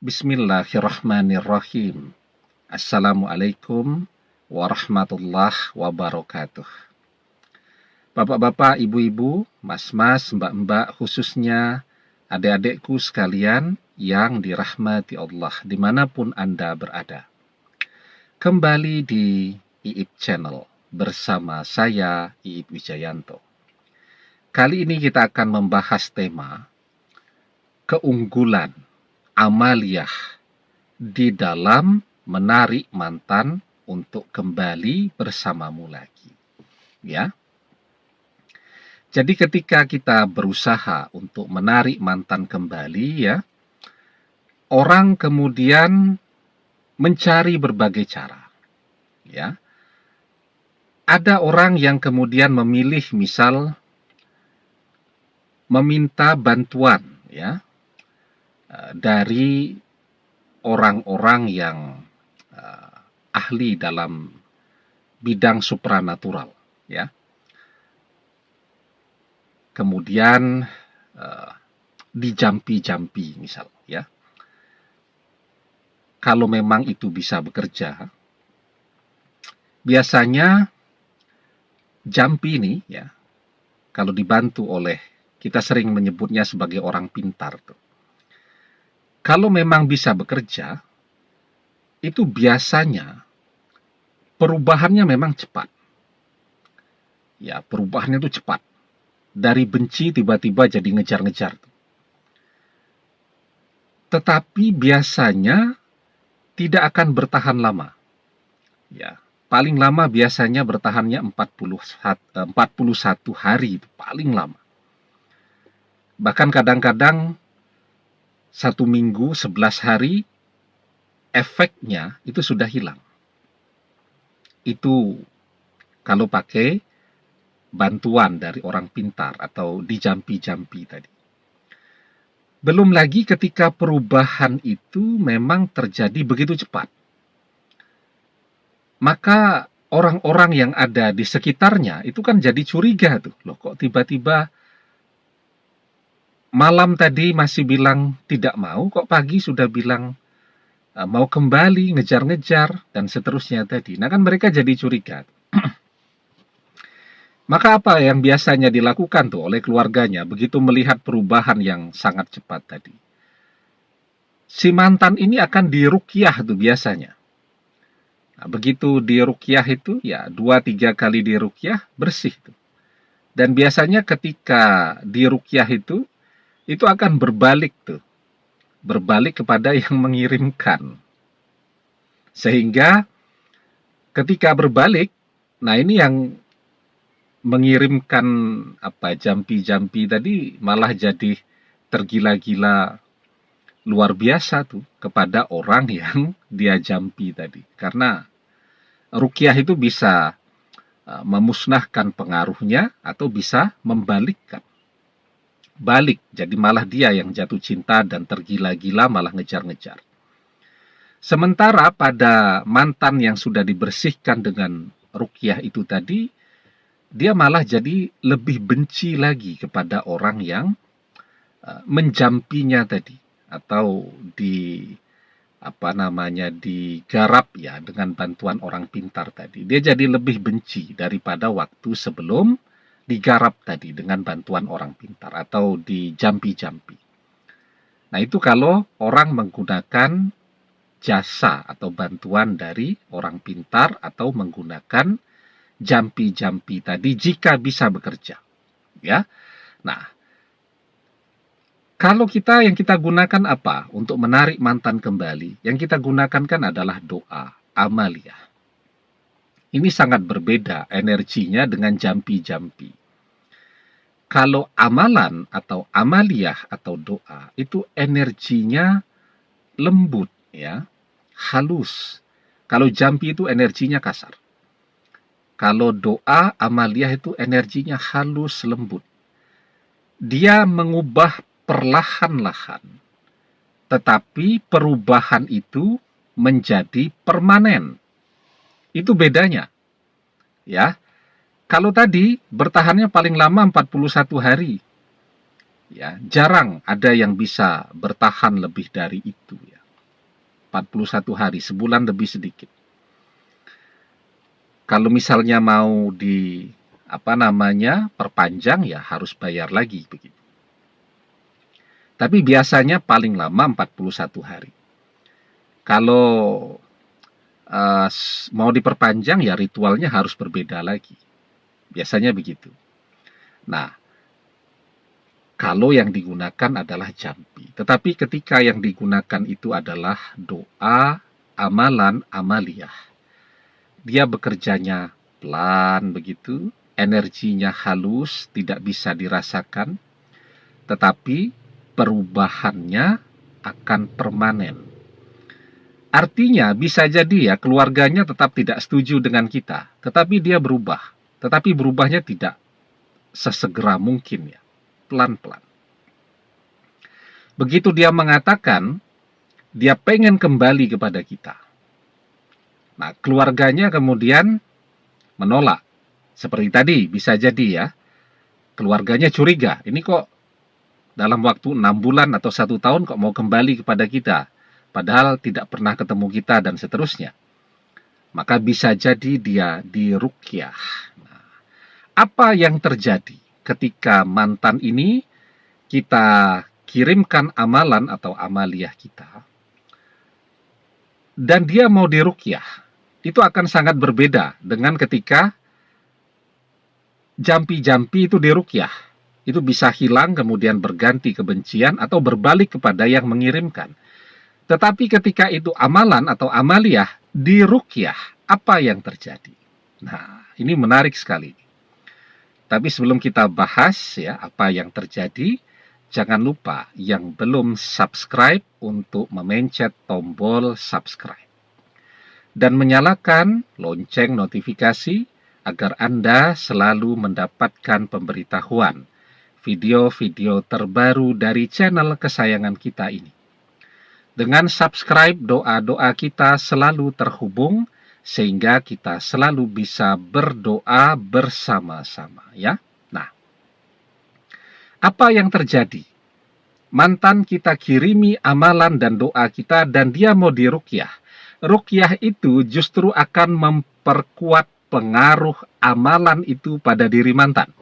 Bismillahirrahmanirrahim. Assalamualaikum warahmatullahi wabarakatuh. Bapak-bapak, ibu-ibu, mas-mas, mbak-mbak, khususnya adik-adikku sekalian yang dirahmati Allah dimanapun Anda berada. Kembali di IIP Channel bersama saya, IIP Wijayanto. Kali ini kita akan membahas tema keunggulan amaliyah di dalam menarik mantan untuk kembali bersamamu lagi. Ya. Jadi ketika kita berusaha untuk menarik mantan kembali, ya, orang kemudian mencari berbagai cara. Ya. Ada orang yang kemudian memilih misal meminta bantuan, ya, dari orang-orang yang ahli dalam bidang supranatural, ya. Kemudian dijampi-jampi misal, ya. Kalau memang itu bisa bekerja, biasanya jampi ini, ya, kalau dibantu oleh, kita sering menyebutnya sebagai orang pintar tuh. Kalau memang bisa bekerja, itu biasanya perubahannya memang cepat. Ya, perubahannya itu cepat. Dari benci tiba-tiba jadi ngejar-ngejar. Tetapi biasanya tidak akan bertahan lama. Ya, paling lama biasanya bertahannya 41 hari, itu paling lama. Bahkan kadang-kadang 1 minggu, 11 hari, efeknya itu sudah hilang. Itu kalau pakai bantuan dari orang pintar atau dijampi-jampi tadi. Belum lagi ketika perubahan itu memang terjadi begitu cepat. Maka orang-orang yang ada di sekitarnya itu kan jadi curiga tuh. Loh, kok tiba-tiba malam tadi masih bilang tidak mau, kok pagi sudah bilang mau kembali, ngejar-ngejar, dan seterusnya tadi. Nah kan mereka jadi curiga. Maka apa yang biasanya dilakukan tuh oleh keluarganya begitu melihat perubahan yang sangat cepat tadi? Si mantan ini akan diruqyah tuh biasanya. Nah, begitu diruqyah itu ya 2-3 kali diruqyah bersih tuh. Dan biasanya ketika diruqyah itu akan berbalik tuh. Berbalik kepada yang mengirimkan. Sehingga ketika berbalik, nah ini yang mengirimkan jampi-jampi tadi malah jadi tergila-gila luar biasa tuh kepada orang yang dia jampi tadi. Karena ruqyah itu bisa memusnahkan pengaruhnya atau bisa membalikkan. Balik, jadi malah dia yang jatuh cinta dan tergila-gila malah ngejar-ngejar. Sementara pada mantan yang sudah dibersihkan dengan ruqyah itu tadi, dia malah jadi lebih benci lagi kepada orang yang menjampinya tadi, atau digarap ya dengan bantuan orang pintar tadi. Dia jadi lebih benci daripada waktu sebelum digarap tadi dengan bantuan orang pintar atau dijampi-jampi. Nah itu kalau orang menggunakan jasa atau bantuan dari orang pintar atau menggunakan jampi-jampi tadi jika bisa bekerja. Ya. Nah, kalau yang kita gunakan apa untuk menarik mantan kembali? Yang kita gunakan kan adalah doa, amaliyah. Ini sangat berbeda energinya dengan jampi-jampi. Kalau amalan atau amaliyah atau doa itu energinya lembut, ya, halus. Kalau jampi itu energinya kasar. Kalau doa, amaliyah itu energinya halus, lembut. Dia mengubah perlahan-lahan. Tetapi perubahan itu menjadi permanen. Itu bedanya. Ya. Kalau tadi bertahannya paling lama 41 hari. Ya, jarang ada yang bisa bertahan lebih dari itu, ya. 41 hari, sebulan lebih sedikit. Kalau misalnya mau perpanjang, ya harus bayar lagi begitu. Tapi biasanya paling lama 41 hari. Kalau mau diperpanjang, ya ritualnya harus berbeda lagi. Biasanya begitu. Nah, kalau yang digunakan adalah jampi. Tetapi ketika yang digunakan itu adalah doa, amalan, amaliyah. Dia bekerjanya pelan begitu, energinya halus, tidak bisa dirasakan, tetapi perubahannya akan permanen. Artinya bisa jadi ya keluarganya tetap tidak setuju dengan kita, tetapi dia berubah. Tetapi berubahnya tidak sesegera mungkin ya, pelan-pelan. Begitu dia mengatakan, dia pengen kembali kepada kita. Nah, keluarganya kemudian menolak. Seperti tadi, bisa jadi ya, keluarganya curiga. Ini kok dalam waktu 6 bulan atau 1 tahun kok mau kembali kepada kita, padahal tidak pernah ketemu kita dan seterusnya. Maka bisa jadi dia diruqyah. Nah, apa yang terjadi ketika mantan ini kita kirimkan amalan atau amaliyah kita, dan dia mau diruqyah, itu akan sangat berbeda dengan ketika jampi-jampi itu diruqyah. Itu bisa hilang kemudian berganti kebencian atau berbalik kepada yang mengirimkan. Tetapi ketika itu amalan atau amaliyah diruqyah, apa yang terjadi? Nah, ini menarik sekali. Tapi sebelum kita bahas ya apa yang terjadi, jangan lupa yang belum subscribe untuk memencet tombol subscribe dan menyalakan lonceng notifikasi agar Anda selalu mendapatkan pemberitahuan video-video terbaru dari channel kesayangan kita ini. Dengan subscribe, doa-doa kita selalu terhubung sehingga kita selalu bisa berdoa bersama-sama ya. Nah, apa yang terjadi? Mantan kita kirimi amalan dan doa kita dan dia mau diruqyah. Ruqyah itu justru akan memperkuat pengaruh amalan itu pada diri mantan.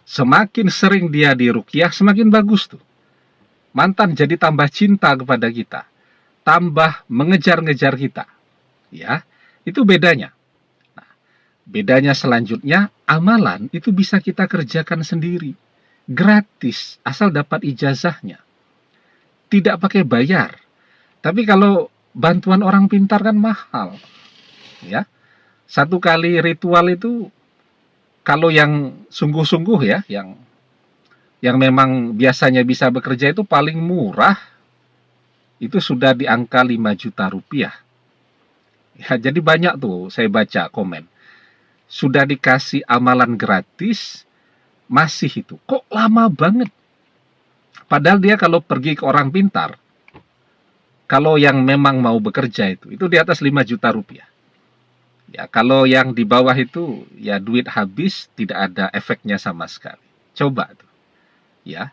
Semakin sering dia diruqyah, semakin bagus tuh. Mantan jadi tambah cinta kepada kita, tambah mengejar-ngejar kita. Ya, itu bedanya. Nah, bedanya selanjutnya, amalan itu bisa kita kerjakan sendiri, gratis, asal dapat ijazahnya. Tidak pakai bayar. Tapi kalau bantuan orang pintar kan mahal. Ya, satu kali ritual itu, kalau yang sungguh-sungguh ya, yang memang biasanya bisa bekerja itu paling murah, itu sudah di angka 5 juta rupiah. Ya, jadi banyak tuh saya baca komen. Sudah dikasih amalan gratis, masih itu. Kok lama banget? Padahal dia kalau pergi ke orang pintar, kalau yang memang mau bekerja itu di atas 5 juta rupiah. Ya, kalau yang di bawah itu, ya duit habis, tidak ada efeknya sama sekali. Coba tuh. Ya.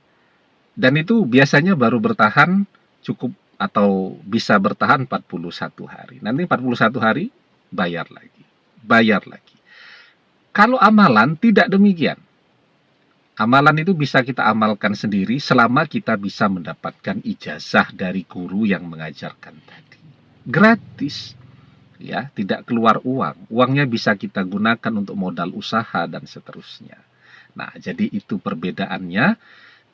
Dan itu biasanya baru bertahan cukup atau bisa bertahan 41 hari. Nanti 41 hari bayar lagi. Bayar lagi. Kalau amalan tidak demikian. Amalan itu bisa kita amalkan sendiri selama kita bisa mendapatkan ijazah dari guru yang mengajarkan tadi. Gratis. Ya, tidak keluar uang. Uangnya bisa kita gunakan untuk modal usaha dan seterusnya. Nah, jadi itu perbedaannya,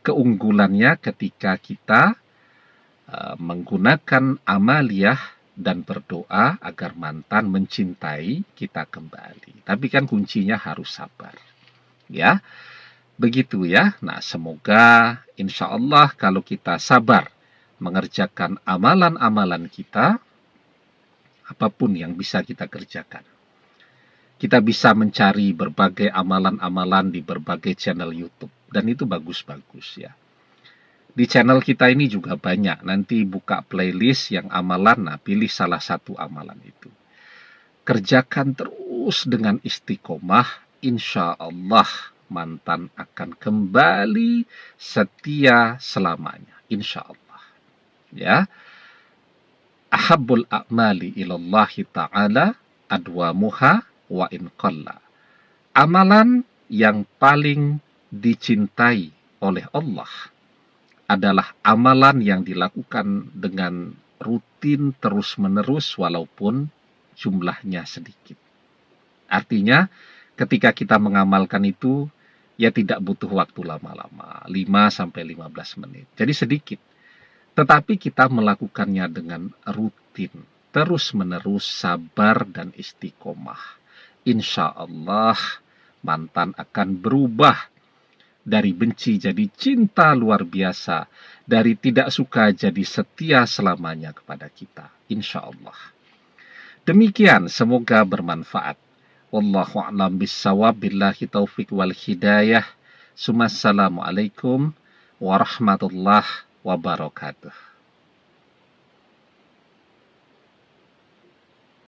keunggulannya ketika kita menggunakan amaliyah dan berdoa agar mantan mencintai kita kembali. Tapi kan kuncinya harus sabar. Ya, begitu ya. Nah, semoga insya Allah kalau kita sabar mengerjakan amalan-amalan kita, apapun yang bisa kita kerjakan. Kita bisa mencari berbagai amalan-amalan di berbagai channel YouTube. Dan itu bagus-bagus ya. Di channel kita ini juga banyak. Nanti buka playlist yang amalan, nah pilih salah satu amalan itu. Kerjakan terus dengan istiqomah. Insya Allah mantan akan kembali setia selamanya. Insya Allah. Ya. ahabbul a'mali ilallahi ta'ala adwamuha wa in qalla. Amalan yang paling dicintai oleh Allah adalah amalan yang dilakukan dengan rutin terus-menerus walaupun jumlahnya sedikit. Artinya, ketika kita mengamalkan itu, ya tidak butuh waktu lama-lama, 5-15 menit. Jadi sedikit. Tetapi kita melakukannya dengan rutin, terus-menerus, sabar dan istiqomah. Insya Allah, mantan akan berubah dari benci jadi cinta luar biasa, dari tidak suka jadi setia selamanya kepada kita. Insya Allah. Demikian, semoga bermanfaat. Wallahu a'lam bissawab, billahi taufik wal hidayah. Assalamualaikum warahmatullahi wabarakatuh.